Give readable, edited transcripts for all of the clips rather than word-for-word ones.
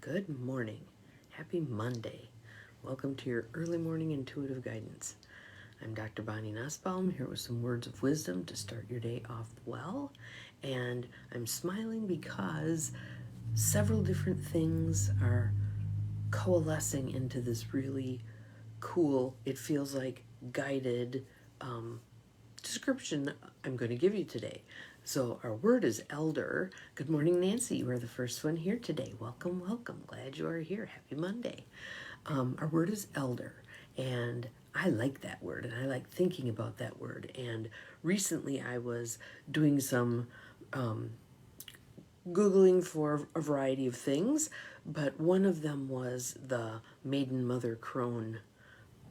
Good morning. Happy Monday. Welcome to your early morning intuitive guidance. I'm Dr. Bonnie Nussbaum here with some words of wisdom to start your day off well. And I'm smiling because several different things are coalescing into this really cool, it feels like guided description I'm going to give you today. So our word is elder. Good morning, Nancy. You are the first one here today. Welcome, welcome. Glad you are here. Happy Monday. Our word is elder, and I like that word, and I like thinking about that word. And recently I was doing some Googling for a variety of things, but one of them was the maiden mother crone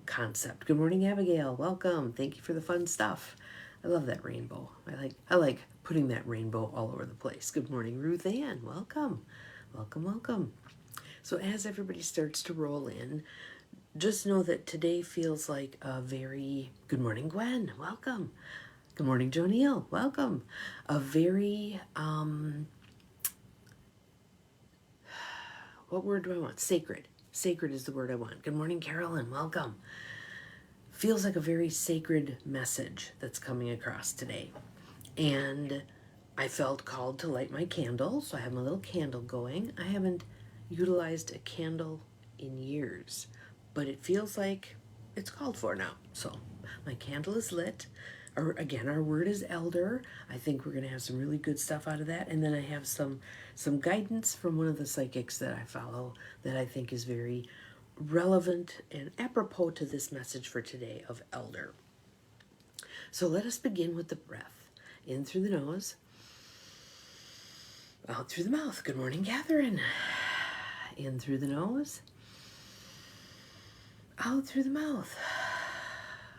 concept. Good morning, Abigail. Welcome. Thank you for the fun stuff. I love that rainbow. I like putting that rainbow all over the place. Good morning, Ruth Ann. Welcome. Welcome, welcome. So as everybody starts to roll in, just know that today feels like a very good morning, Gwen. Welcome. Good morning, Joneel. Welcome. A very what word do I want? Sacred. Sacred is the word I want. Good morning, Carolyn. Welcome. Feels like a very sacred message that's coming across today. And I felt called to light my candle, so I have my little candle going. I haven't utilized a candle in years, but it feels like it's called for now. So my candle is lit. Again, our word is elder. I think we're going to have some really good stuff out of that. And then I have some guidance from one of the psychics that I follow that I think is very relevant and apropos to this message for today of elder. So let us begin with the breath. In through the nose, out through the mouth. Good morning, Catherine. In through the nose, out through the mouth.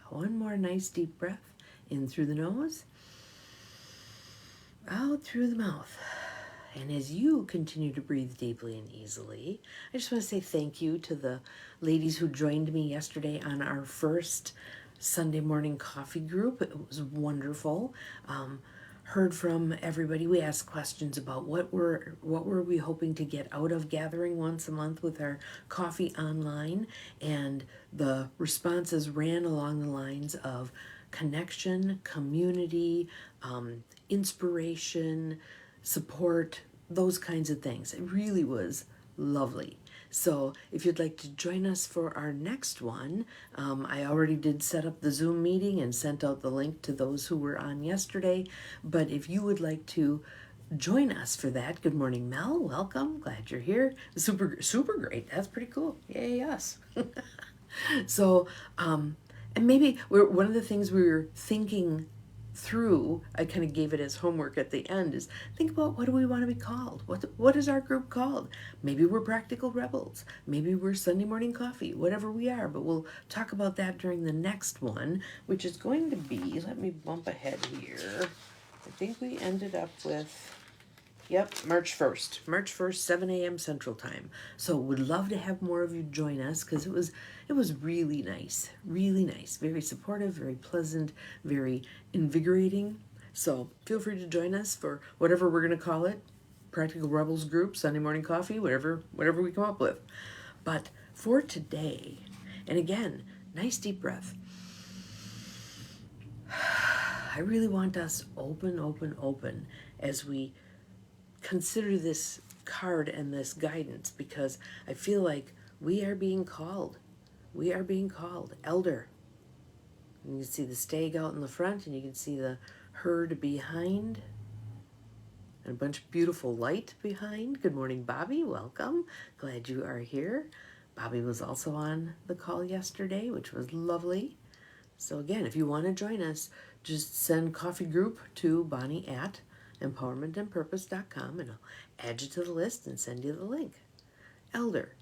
One more nice deep breath. In through the nose, out through the mouth. And as you continue to breathe deeply and easily, I just want to say thank you to the ladies who joined me yesterday on our first Sunday morning coffee group. It was wonderful. Heard from everybody. We asked questions about what were we hoping to get out of gathering once a month with our coffee online, and the responses ran along the lines of connection, community, inspiration, support, those kinds of things. It really was lovely. So if you'd like to join us for our next one, I already did set up the Zoom meeting and sent out the link to those who were on yesterday. But if you would like to join us for that, good morning, Mel. Welcome. Glad you're here. Super, super great. That's pretty cool. Yay, us. So, and maybe one of the things we were thinking through, I kind of gave it as homework at the end, is think about what do we want to be called? What is our group called? Maybe we're Practical Rebels. Maybe we're Sunday Morning Coffee, whatever we are. But we'll talk about that during the next one, which is going to be, let me bump ahead here. I think we ended up with, March 1st. March 1st, 7 a.m. Central Time. So would love to have more of you join us because it was really nice. Really nice. Very supportive, very pleasant, very invigorating. So feel free to join us for whatever we're going to call it. Practical Rebels Group, Sunday Morning Coffee, whatever we come up with. But for today, and again, nice deep breath. I really want us open as we consider this card and this guidance, because I feel like we are being called. We are being called. Elder. And you can see the stag out in the front, and you can see the herd behind. And a bunch of beautiful light behind. Good morning, Bobby. Welcome. Glad you are here. Bobby was also on the call yesterday, which was lovely. So again, if you want to join us, just send coffee group to bonnie@empowermentandpurpose.com, and I'll add you to the list and send you the link. Elder.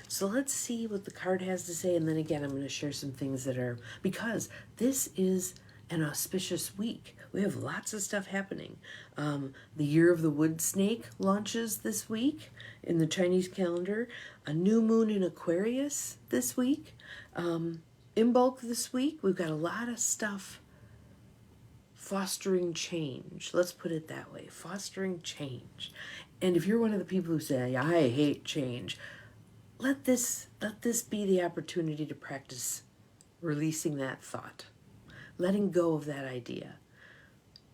So let's see what the card has to say, and then again, I'm going to share some things that are, because this is an auspicious week. We have lots of stuff happening. The Year of the Wood Snake launches this week in the Chinese calendar. A new moon in Aquarius this week. Imbolc this week. We've got a lot of stuff fostering change. Let's put it that way. Fostering change. And if you're one of the people who say, I hate change, let this be the opportunity to practice releasing that thought, letting go of that idea,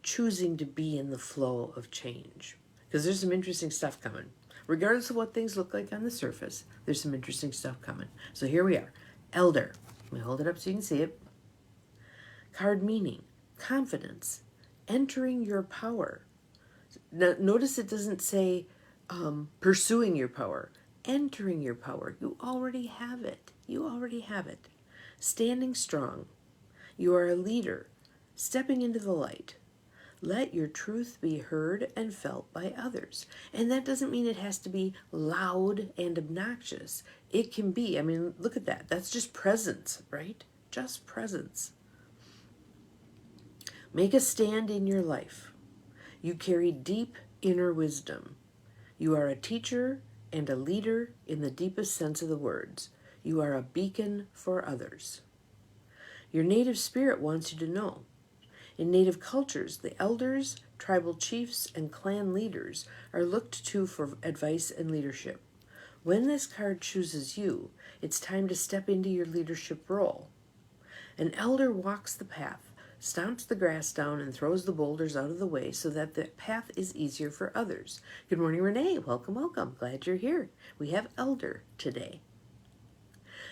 choosing to be in the flow of change. Because there's some interesting stuff coming. Regardless of what things look like on the surface, there's some interesting stuff coming. So here we are. Elder. Let me hold it up so you can see it. Card meaning, confidence, entering your power. Now, notice it doesn't say pursuing your power, entering your power. You already have it. You already have it. Standing strong. You are a leader, stepping into the light. Let your truth be heard and felt by others. And that doesn't mean it has to be loud and obnoxious. It can be, I mean, look at that. That's just presence, right? Just presence. Make a stand in your life. You carry deep inner wisdom. You are a teacher and a leader in the deepest sense of the words. You are a beacon for others. Your native spirit wants you to know. In native cultures, the elders, tribal chiefs, and clan leaders are looked to for advice and leadership. When this card chooses you, it's time to step into your leadership role. An elder walks the path, stomps the grass down, and throws the boulders out of the way so that the path is easier for others. Good morning, Renee. Welcome, welcome. Glad you're here. We have elder today.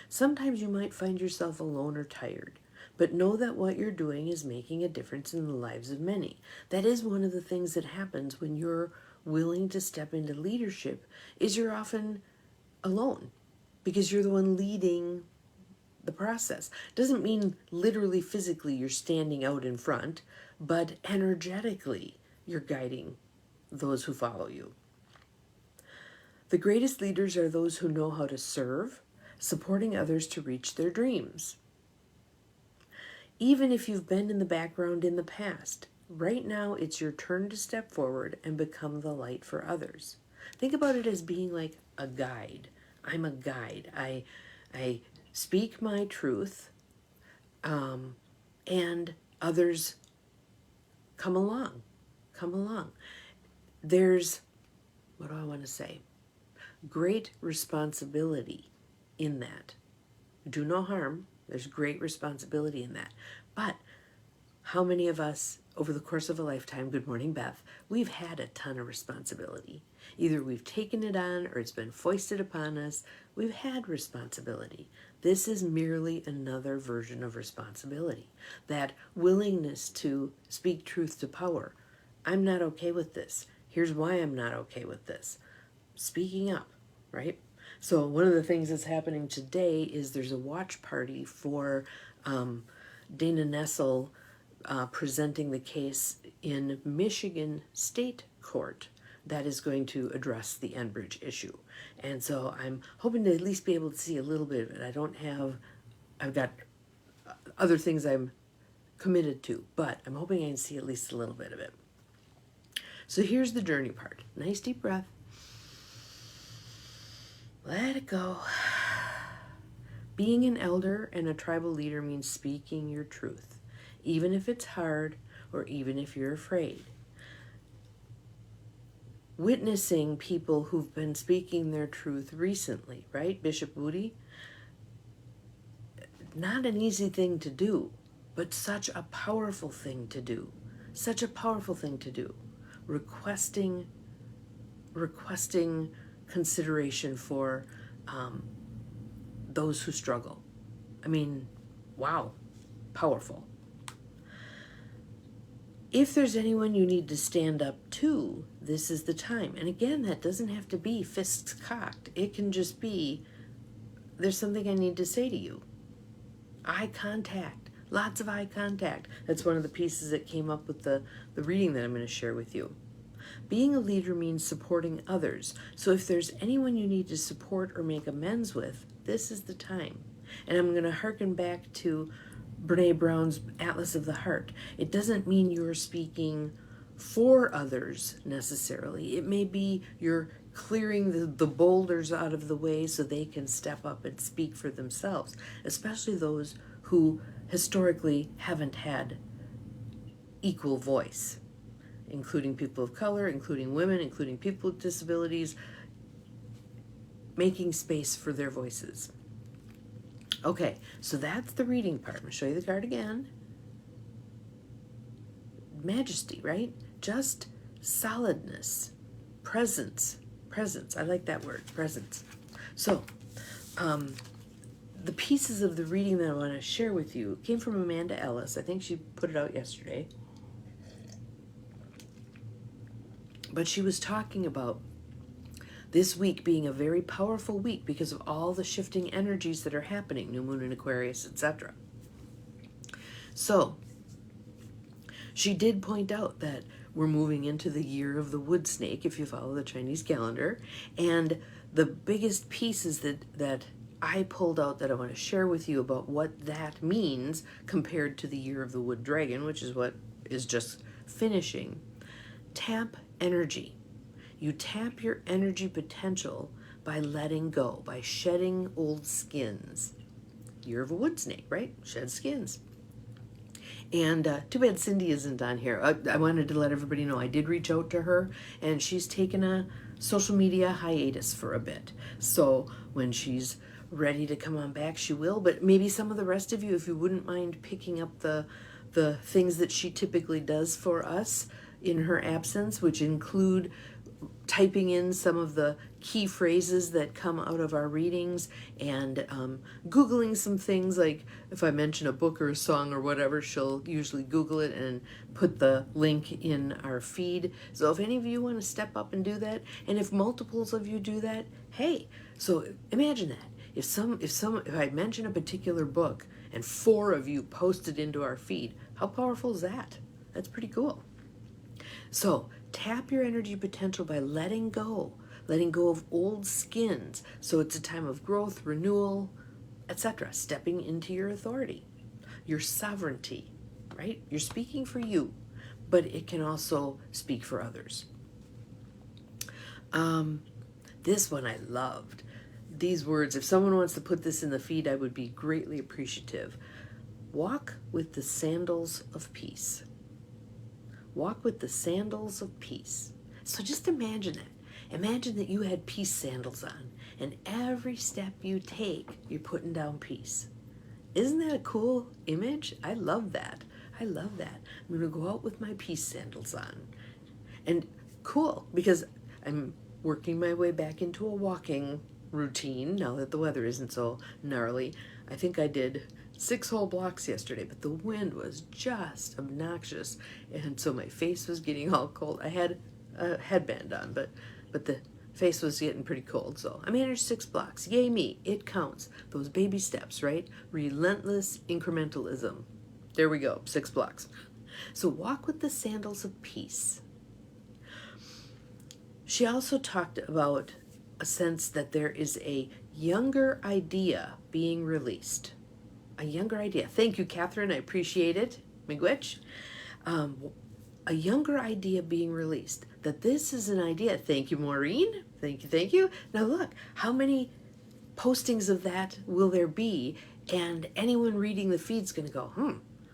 Sometimes you might find yourself alone or tired, but know that what you're doing is making a difference in the lives of many. That is one of the things that happens when you're willing to step into leadership, is you're often alone because you're the one leading the process. Doesn't mean literally physically you're standing out in front, but energetically you're guiding those who follow you. The greatest leaders are those who know how to serve, supporting others to reach their dreams. Even if you've been in the background in the past, right now it's your turn to step forward and become the light for others. Think about it as being like a guide. I'm a guide. I speak my truth, and others come along. Come along. There's, what do I want to say? Great responsibility in that. Do no harm. There's great responsibility in that. But how many of us over the course of a lifetime, good morning, Beth, we've had a ton of responsibility. Either we've taken it on or it's been foisted upon us. We've had responsibility. This is merely another version of responsibility. That willingness to speak truth to power. I'm not okay with this. Here's why I'm not okay with this. Speaking up, right? So one of the things that's happening today is there's a watch party for Dana Nessel presenting the case in Michigan State Court that is going to address the Enbridge issue. And so I'm hoping to at least be able to see a little bit of it. I've got other things I'm committed to, but I'm hoping I can see at least a little bit of it. So here's the journey part. Nice deep breath. Let it go. Being an elder and a tribal leader means speaking your truth, even if it's hard or even if you're afraid. Witnessing people who've been speaking their truth recently, right? Bishop Moody, not an easy thing to do, but such a powerful thing to do. Such a powerful thing to do. Requesting consideration for those who struggle. I mean, wow, powerful. If there's anyone you need to stand up to, this is the time. And again, that doesn't have to be fists cocked. It can just be, there's something I need to say to you. Eye contact, lots of eye contact. That's one of the pieces that came up with the reading that I'm going to share with you. Being a leader means supporting others. So if there's anyone you need to support or make amends with, this is the time. And I'm going to hearken back to Brene Brown's Atlas of the Heart. It doesn't mean you're speaking for others necessarily. It may be you're clearing the boulders out of the way so they can step up and speak for themselves, especially those who historically haven't had equal voice. including people of color, including women, including people with disabilities, making space for their voices. Okay, so that's the reading part. I'm going to show you the card again. Majesty, right? Just solidness, presence. I like that word, presence. So, the pieces of the reading that I want to share with you came from Amanda Ellis. I think she put it out yesterday. But she was talking about this week being a very powerful week because of all the shifting energies that are happening, new moon in Aquarius, etc. So, she did point out that we're moving into the year of the wood snake, if you follow the Chinese calendar, and the biggest pieces that I pulled out that I want to share with you about what that means compared to the year of the wood dragon, which is what is just finishing. Tap energy. You tap your energy potential by letting go, by shedding old skins. Year of a wood snake, right? Shed skins. And too bad Cindy isn't on here. I wanted to let everybody know I did reach out to her, and she's taken a social media hiatus for a bit. So when she's ready to come on back, she will. But maybe some of the rest of you, if you wouldn't mind picking up the things that she typically does for us in her absence, which include typing in some of the key phrases that come out of our readings and Googling some things, like if I mention a book or a song or whatever, she'll usually Google it and put the link in our feed. So if any of you want to step up and do that, and if multiples of you do that, hey, so imagine that. If I mention a particular book and 4 of you post it into our feed, how powerful is that? That's pretty cool. So tap your energy potential by letting go of old skins. So it's a time of growth, renewal, etc. Stepping into your authority, your sovereignty, right? You're speaking for you, but it can also speak for others. This one I loved. These words, if someone wants to put this in the feed, I would be greatly appreciative. Walk with the sandals of peace. Walk with the sandals of peace. So just imagine that. Imagine that you had peace sandals on, and every step you take, you're putting down peace. Isn't that a cool image? I love that. I'm going to go out with my peace sandals on. And cool, because I'm working my way back into a walking routine now that the weather isn't so gnarly. I think I did 6 whole blocks yesterday, but the wind was just obnoxious, and so my face was getting all cold. I had a headband on, but the face was getting pretty cold, so I managed 6 blocks. Yay me, it counts. Those baby steps, right? Relentless incrementalism. There we go, 6 blocks. So walk with the sandals of peace. She also talked about a sense that there is a younger idea being released. A younger idea. Thank you, Catherine. I appreciate it. Miigwech. A younger idea being released. That this is an idea. Thank you, Maureen. Thank you. Now look, how many postings of that will there be? And anyone reading the feed's going to go,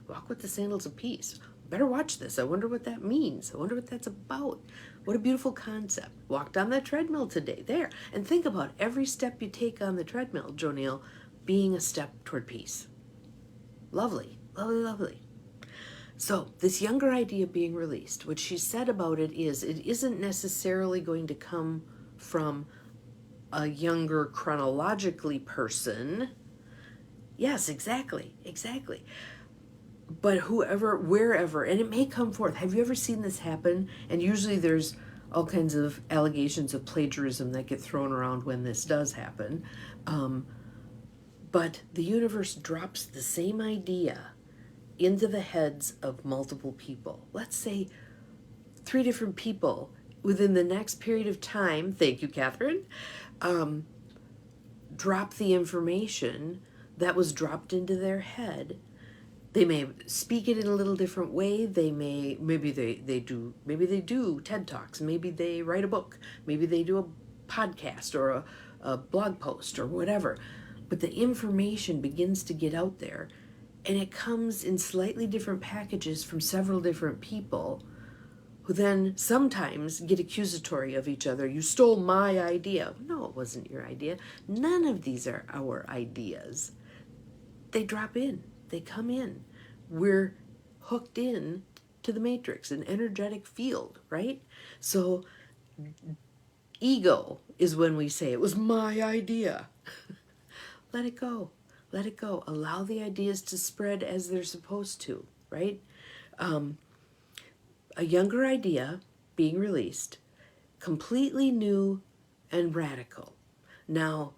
walk with the sandals of peace. Better watch this. I wonder what that means. I wonder what that's about. What a beautiful concept. Walked on the treadmill today. There. And think about every step you take on the treadmill, Jonelle, being a step toward peace. Lovely. So this younger idea being released, what she said about it isn't necessarily going to come from a younger chronologically person. Yes, exactly. But whoever, wherever, and it may come forth. Have you ever seen this happen? And usually there's all kinds of allegations of plagiarism that get thrown around when this does happen. But the universe drops the same idea into the heads of multiple people. Let's say 3 different people within the next period of time, thank you, Catherine, drop the information that was dropped into their head. They may speak it in a little different way. Maybe they do TED Talks. Maybe they write a book. Maybe they do a podcast or a blog post or whatever. But the information begins to get out there, and it comes in slightly different packages from several different people, who then sometimes get accusatory of each other. You stole my idea. No, it wasn't your idea. None of these are our ideas. They drop in, they come in. We're hooked in to the matrix, an energetic field, right? So ego is when we say, it was my idea. Let it go. Let it go. Allow the ideas to spread as they're supposed to, right? A younger idea being released, completely new and radical. Now,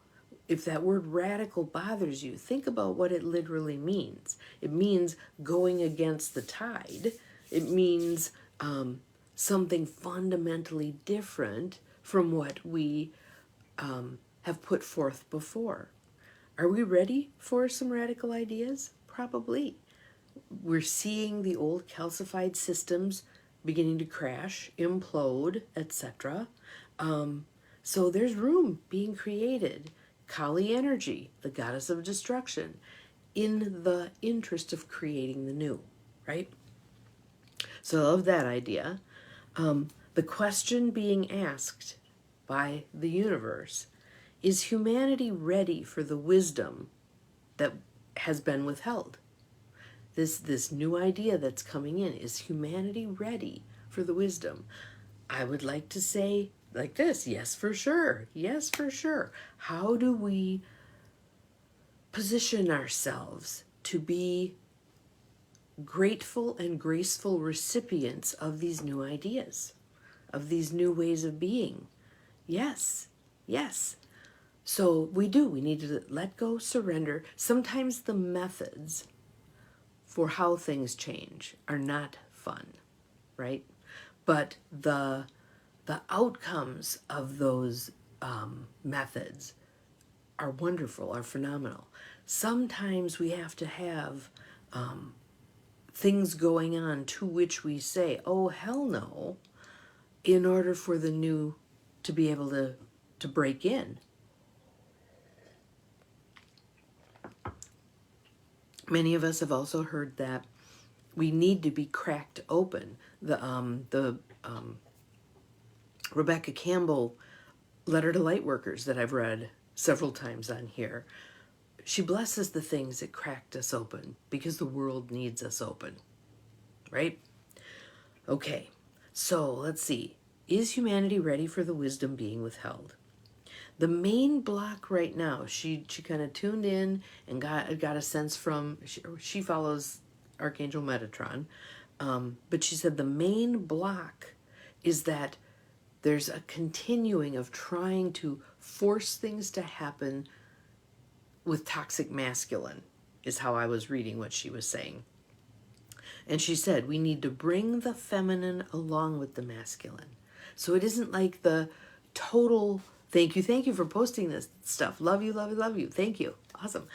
if that word radical bothers you, think about what it literally means. It means going against the tide. It means something fundamentally different from what we have put forth before. Are we ready for some radical ideas? Probably. We're seeing the old calcified systems beginning to crash, implode, etc. So there's room being created. Kali energy, the goddess of destruction, in the interest of creating the new, right? So I love that idea. The question being asked by the universe is humanity ready for the wisdom that has been withheld? This new idea that's coming in, is humanity ready for the wisdom? I would like to say like this, yes, for sure. Yes, for sure. How do we position ourselves to be grateful and graceful recipients of these new ideas, of these new ways of being? Yes, yes. So we need to let go, surrender. Sometimes the methods for how things change are not fun, right? But the outcomes of those methods are wonderful, are phenomenal. Sometimes we have to have things going on to which we say, oh, hell no, in order for the new to be able to break in. Many of us have also heard that we need to be cracked open. The Rebecca Campbell letter to light workers that I've read several times on here, she blesses the things that cracked us open because the world needs us open, right? Okay, so let's see. Is humanity ready for the wisdom being withheld? The main block right now, she kind of tuned in and got a sense from, she follows Archangel Metatron, but she said the main block is that there's a continuing of trying to force things to happen with toxic masculine, is how I was reading what she was saying. And she said, we need to bring the feminine along with the masculine. So it isn't like the total, thank you for posting this stuff. Love you, love you, love you. Thank you. Awesome.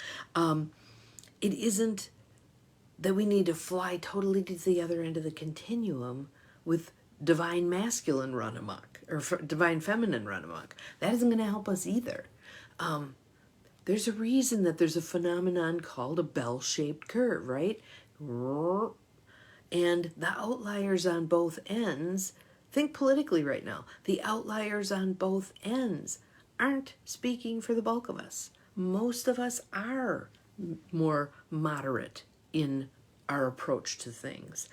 It isn't that we need to fly totally to the other end of the continuum with divine masculine run amok, or divine feminine run amok. That isn't going to help us either. There's a reason that there's a phenomenon called a bell-shaped curve, right? And the outliers on both ends, think politically right now, the outliers on both ends aren't speaking for the bulk of us. Most of us are more moderate in our approach to things.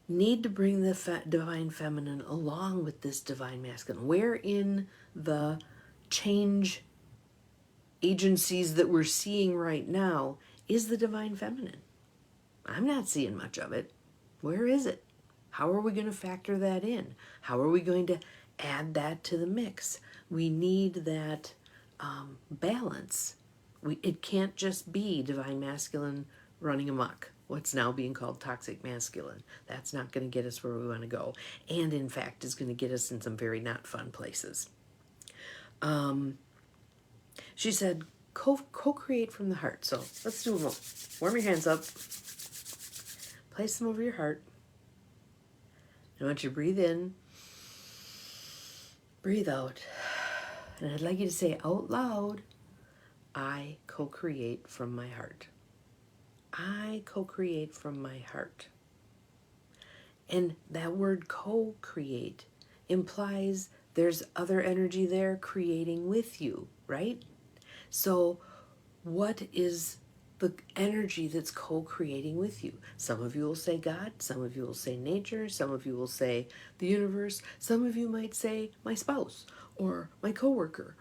Need to bring the divine feminine along with this divine masculine. Where in the change agencies that we're seeing right now is the divine feminine? I'm not seeing much of it. Where is it? How are we going to factor that in? How are we going to add that to the mix? We need that balance. It can't just be divine masculine running amok, what's now being called toxic masculine. That's not going to get us where we want to go. And in fact, is going to get us in some very not fun places. She said, co-create from the heart. So let's do them all. Warm your hands up. Place them over your heart. I want you to breathe in, breathe out. And I'd like you to say out loud, I co-create from my heart. I co-create from my heart. And that word co-create implies there's other energy there creating with you, right? So what is the energy that's co-creating with you? Some of you will say God, some of you will say nature, some of you will say the universe, some of you might say my spouse or my coworker,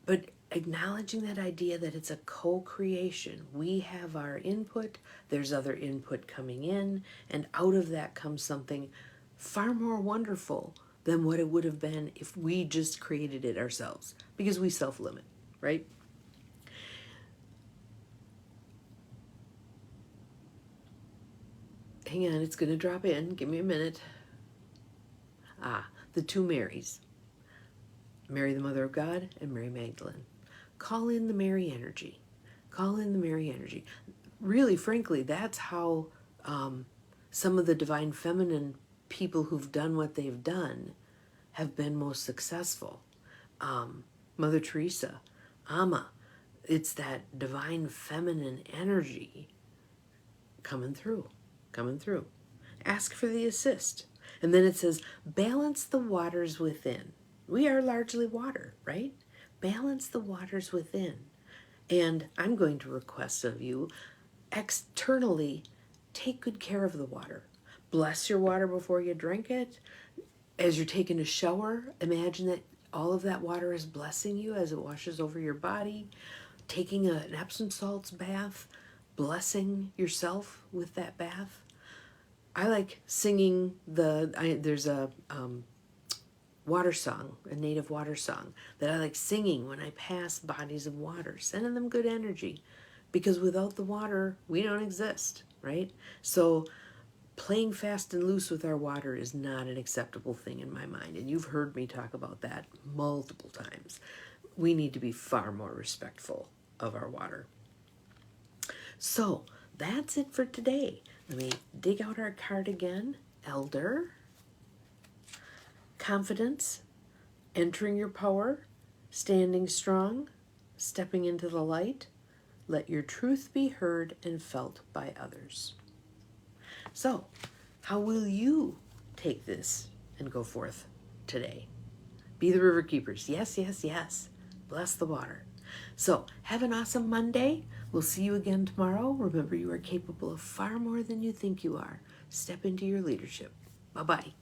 but acknowledging that idea that it's a co-creation. We have our input, there's other input coming in, and out of that comes something far more wonderful than what it would have been if we just created it ourselves, because we self-limit, right? Hang on, it's going to drop in. Give me a minute. The two Marys, Mary, the Mother of God, and Mary Magdalene. Call in the Mary energy. Call in the Mary energy. Really, frankly, that's how some of the divine feminine people who've done what they've done have been most successful. Mother Teresa, Amma, it's that divine feminine energy coming through. Ask for the assist. And then it says, balance the waters within. We are largely water, right? Balance the waters within. And I'm going to request of you, externally, take good care of the water. Bless your water before you drink it. As you're taking a shower, imagine that all of that water is blessing you as it washes over your body. Taking an Epsom salts bath, blessing yourself with that bath. I like singing there's a water song, a native water song that I like singing when I pass bodies of water, sending them good energy, because without the water, we don't exist, right? So playing fast and loose with our water is not an acceptable thing in my mind, and you've heard me talk about that multiple times. We need to be far more respectful of our water. So that's it for today. Let me dig out our card again. Elder, confidence, entering your power, standing strong, stepping into the light. Let your truth be heard and felt by others. So, how will you take this and go forth today? Be the river keepers. Yes, yes, yes. Bless the water. So, have an awesome Monday. We'll see you again tomorrow. Remember, you are capable of far more than you think you are. Step into your leadership. Bye-bye.